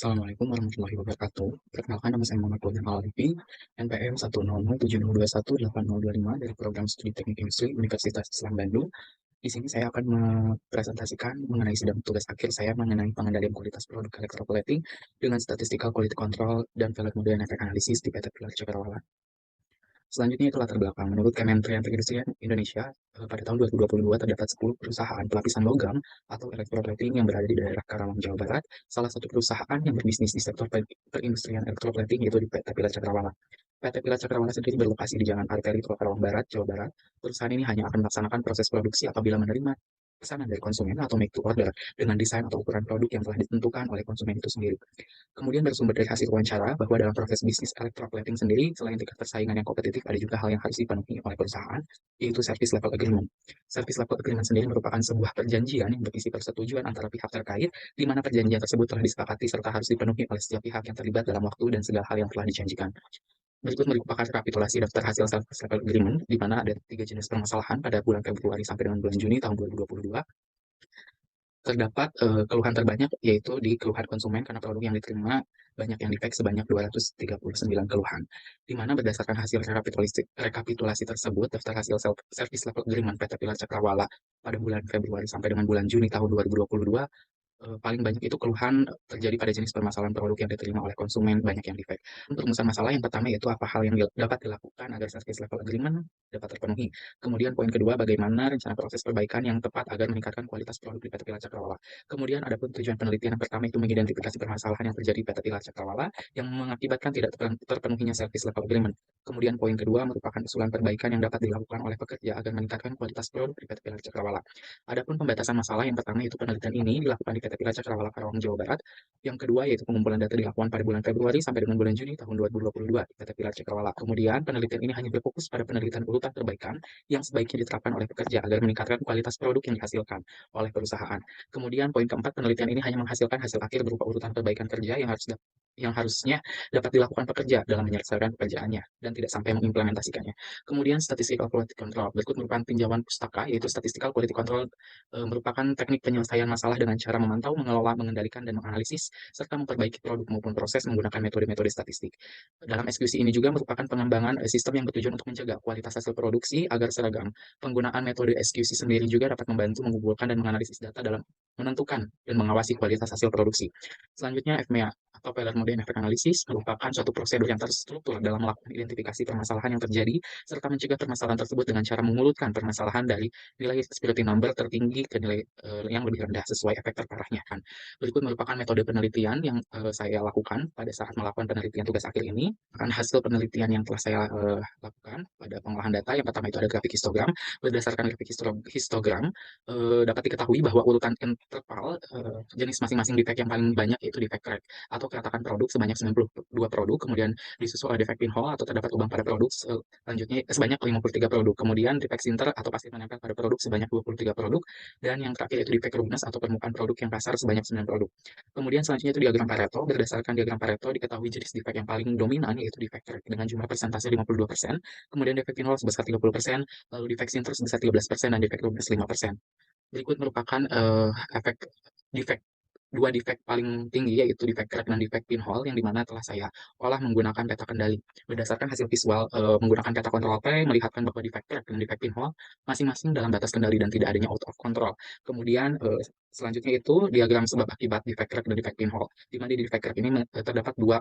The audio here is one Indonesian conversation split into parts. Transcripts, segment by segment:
Assalamualaikum warahmatullahi wabarakatuh. Perkenalkan, nama saya Muhammad Bojan Al-Arifi, NPM 10070718025 dari Program Studi Teknik Industri Universitas Islam Bandung. Di sini saya akan mempresentasikan mengenai sidang tugas akhir saya mengenai pengendalian kualitas produk electroplating dengan statistical quality control dan value model and effect analysis di PT Pilar Cakrawala. Selanjutnya itu latar belakang. Menurut Kementerian Perindustrian Indonesia, pada tahun 2022 terdapat 10 perusahaan pelapisan logam atau electroplating yang berada di daerah Karawang, Jawa Barat. Salah satu perusahaan yang berbisnis di sektor perindustrian electroplating yaitu di PT Pilar Cakrawala. PT Pilar Cakrawala sendiri berlokasi di Jalan Arteri Tol Karawang Barat, Jawa Barat. Perusahaan ini hanya akan melaksanakan proses produksi apabila menerima pesanan dari konsumen atau make to order dengan desain atau ukuran produk yang telah ditentukan oleh konsumen itu sendiri. Kemudian bersumber dari hasil wawancara bahwa dalam proses bisnis electroplating sendiri, selain tingkat persaingan yang kompetitif, ada juga hal yang harus dipenuhi oleh perusahaan, yaitu service level agreement. Service level agreement sendiri merupakan sebuah perjanjian yang berisi persetujuan antara pihak terkait, di mana perjanjian tersebut telah disepakati serta harus dipenuhi oleh setiap pihak yang terlibat dalam waktu dan segala hal yang telah dijanjikan. Berikut merupakan rekapitulasi daftar hasil service level agreement, di mana ada 3 jenis permasalahan pada bulan Februari sampai dengan bulan Juni tahun 2022. Terdapat keluhan terbanyak yaitu di keluhan konsumen karena produk yang diterima banyak yang defect sebanyak 239 keluhan. Di mana berdasarkan hasil rekapitulasi tersebut, daftar hasil service level agreement PT Pilar Cakrawala pada bulan Februari sampai dengan bulan Juni tahun 2022, paling banyak itu keluhan terjadi pada jenis permasalahan produk yang diterima oleh konsumen, banyak yang defect. Untuk rumusan masalah yang pertama yaitu apa hal yang dapat dilakukan agar service level agreement dapat terpenuhi. Kemudian poin kedua, bagaimana rencana proses perbaikan yang tepat agar meningkatkan kualitas produk di PT Pilar Cakrawala. Kemudian ada pun tujuan penelitian yang pertama itu mengidentifikasi permasalahan yang terjadi di PT Pilar Cakrawala yang mengakibatkan tidak terpenuhinya service level agreement. Kemudian poin kedua merupakan usulan perbaikan yang dapat dilakukan oleh pekerja agar meningkatkan kualitas produk di PT Pilar Cakrawala. Adapun pembatasan masalah yang pertama itu penelitian ini dilakukan di PT Pilar Cakrawala Karawang, Jawa Barat. Yang kedua yaitu pengumpulan data dilakukan pada bulan Februari sampai dengan bulan Juni tahun 2022 di PT Pilar Cakrawala. Kemudian penelitian ini hanya berfokus pada penelitian urutan perbaikan yang sebaiknya diterapkan oleh pekerja agar meningkatkan kualitas produk yang dihasilkan oleh perusahaan. Kemudian poin keempat, penelitian ini hanya menghasilkan hasil akhir berupa urutan perbaikan kerja yang harusnya dapat dilakukan pekerja dalam menyelesaikan pekerjaannya dan tidak sampai mengimplementasikannya. Kemudian statistical quality control berikut merupakan tinjauan pustaka yaitu statistical quality control, merupakan teknik penyelesaian masalah dengan cara memantau, mengelola, mengendalikan, dan menganalisis, serta memperbaiki produk maupun proses menggunakan metode-metode statistik. Dalam eksekusi ini juga merupakan pengembangan sistem yang bertujuan untuk mencegah kualitas hasil produksi agar seragam. Penggunaan metode SQC sendiri juga dapat membantu mengumpulkan dan menganalisis data dalam menentukan dan mengawasi kualitas hasil produksi. Selanjutnya, FMEA atau Failure Mode and Effect Analysis merupakan suatu prosedur yang terstruktur dalam melakukan identifikasi permasalahan yang terjadi serta mencegah permasalahan tersebut dengan cara mengulutkan permasalahan dari nilai severity number tertinggi ke nilai yang lebih rendah sesuai efek terparahnya kan. Berikut merupakan metode penelitian yang saya lakukan pada saat melakukan penelitian tugas akhir ini. Akan hasil penelitian yang telah saya lakukan pada pengolahan data, yang pertama itu ada grafik histogram. Berdasarkan grafik histogram, dapat diketahui bahwa urutan interval jenis masing-masing defect yang paling banyak yaitu defect crack atau keretakan produk sebanyak 92 produk, kemudian disusul oleh defect pinhole atau terdapat lubang pada produk selanjutnya sebanyak 53 produk, kemudian defect sinter atau pasir menempel pada produk sebanyak 23 produk, dan yang terakhir yaitu defect rugness atau permukaan produk yang kasar sebanyak 9 produk. Kemudian selanjutnya itu diagram Pareto. Berdasarkan diagram Pareto diketahui jenis defect yang paling dominan yaitu defect crack dengan jumlah persentase 52%, kemudian defect pinhole sebesar 30%, lalu defect sinter sebesar 13%, dan defect rugness 5%. Berikut merupakan efek defect dua defect paling tinggi yaitu defect crack dan defect pinhole yang dimana telah saya olah menggunakan peta kendali. Berdasarkan hasil visual menggunakan peta kontrol P melihatkan bahwa defect crack dan defect pinhole masing-masing dalam batas kendali dan tidak adanya out of control. Kemudian selanjutnya itu diagram sebab akibat defect crack dan defect pinhole, di mana di defect crack ini terdapat dua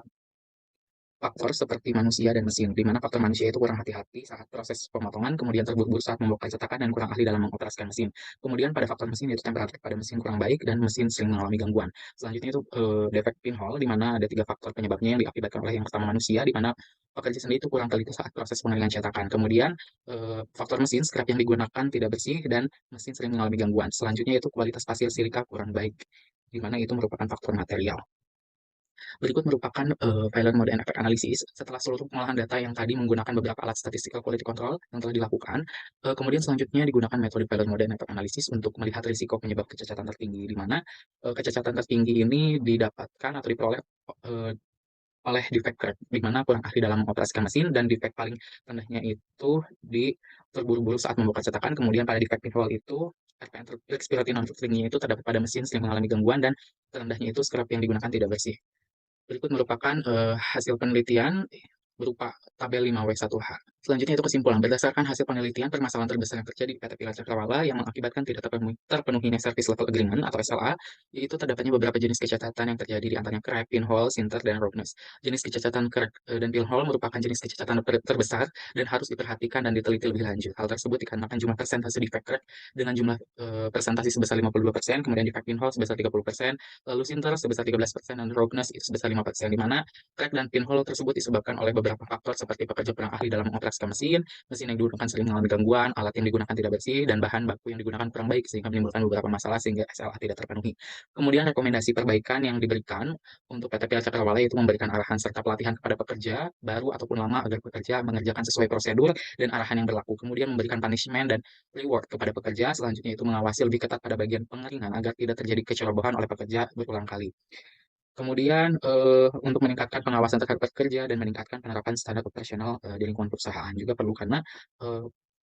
faktor seperti manusia dan mesin, di mana faktor manusia itu kurang hati-hati saat proses pemotongan, kemudian terburu-buru saat membongkar cetakan, dan kurang ahli dalam mengoperasikan mesin. Kemudian pada faktor mesin itu temperatur pada mesin kurang baik dan mesin sering mengalami gangguan. Selanjutnya itu defect pinhole, di mana ada 3 faktor penyebabnya yang diakibatkan oleh yang pertama manusia, di mana pekerja sendiri itu kurang teliti saat proses pengalihan cetakan. Kemudian faktor mesin, scrap yang digunakan tidak bersih dan mesin sering mengalami gangguan. Selanjutnya itu kualitas pasir silika kurang baik, di mana itu merupakan faktor material. Berikut merupakan failure mode and effect analysis. Setelah seluruh pengolahan data yang tadi menggunakan beberapa alat statistical quality control yang telah dilakukan, kemudian selanjutnya digunakan metode failure mode and effect analysis untuk melihat risiko penyebab kecacatan tertinggi, di mana kecacatan tertinggi ini didapatkan atau diperoleh eh, oleh defect crack, di mana kurang ahli dalam mengoperasikan mesin, dan defect paling rendahnya itu di terburu-buru saat membongkar cetakan. Kemudian pada defect pinhole itu RPM respiratory non-filteringnya itu terdapat pada mesin sering mengalami gangguan, dan terendahnya itu scrap yang digunakan tidak bersih. Berikut merupakan hasil penelitian berupa tabel 5W1H. Selanjutnya itu kesimpulan. Berdasarkan hasil penelitian, permasalahan terbesar yang terjadi di PT Pilar Cakrawala yang mengakibatkan tidak terpenuhinya Service Level Agreement atau SLA, yaitu terdapatnya beberapa jenis kecacatan yang terjadi di antaranya crack, pinhole, sinter, dan roughness. Jenis kecacatan crack dan pinhole merupakan jenis kecacatan terbesar dan harus diperhatikan dan diteliti lebih lanjut. Hal tersebut dikarenakan jumlah persentase defect crack dengan jumlah persentase sebesar 52%, kemudian defect pinhole sebesar 30%, lalu sinter sebesar 13%, dan roughness itu sebesar 5%, di mana crack dan pinhole tersebut disebabkan oleh beberapa faktor seperti pekerja kurang ahli dalam mengoperasikan mesin, mesin yang digunakan sering mengalami gangguan, alat yang digunakan tidak bersih, dan bahan baku yang digunakan kurang baik sehingga menimbulkan beberapa masalah sehingga SLA tidak terpenuhi. Kemudian rekomendasi perbaikan yang diberikan untuk PT PL Cakrawala yaitu memberikan arahan serta pelatihan kepada pekerja baru ataupun lama agar pekerja mengerjakan sesuai prosedur dan arahan yang berlaku. Kemudian memberikan punishment dan reward kepada pekerja. Selanjutnya itu mengawasi lebih ketat pada bagian pengeringan agar tidak terjadi kecerobohan oleh pekerja berulang kali. Kemudian, untuk meningkatkan pengawasan terhadap pekerja dan meningkatkan penerapan standar operasional, di lingkungan perusahaan juga perlu karena, eee,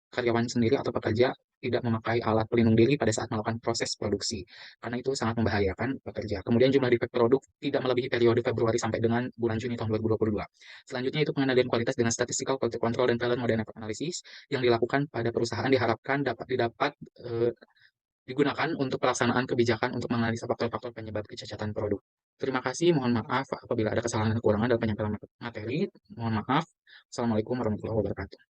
karyawan sendiri atau pekerja tidak memakai alat pelindung diri pada saat melakukan proses produksi, karena itu sangat membahayakan pekerja. Kemudian jumlah defect produk tidak melebihi periode Februari sampai dengan bulan Juni tahun 2022. Selanjutnya itu pengendalian kualitas dengan statistical quality control dan failure mode effect analysis yang dilakukan pada perusahaan diharapkan digunakan untuk pelaksanaan kebijakan untuk menganalisa faktor-faktor penyebab kecacatan produk. Terima kasih, mohon maaf apabila ada kesalahan dan kekurangan dalam penyampaian materi. Mohon maaf. Assalamualaikum warahmatullahi wabarakatuh.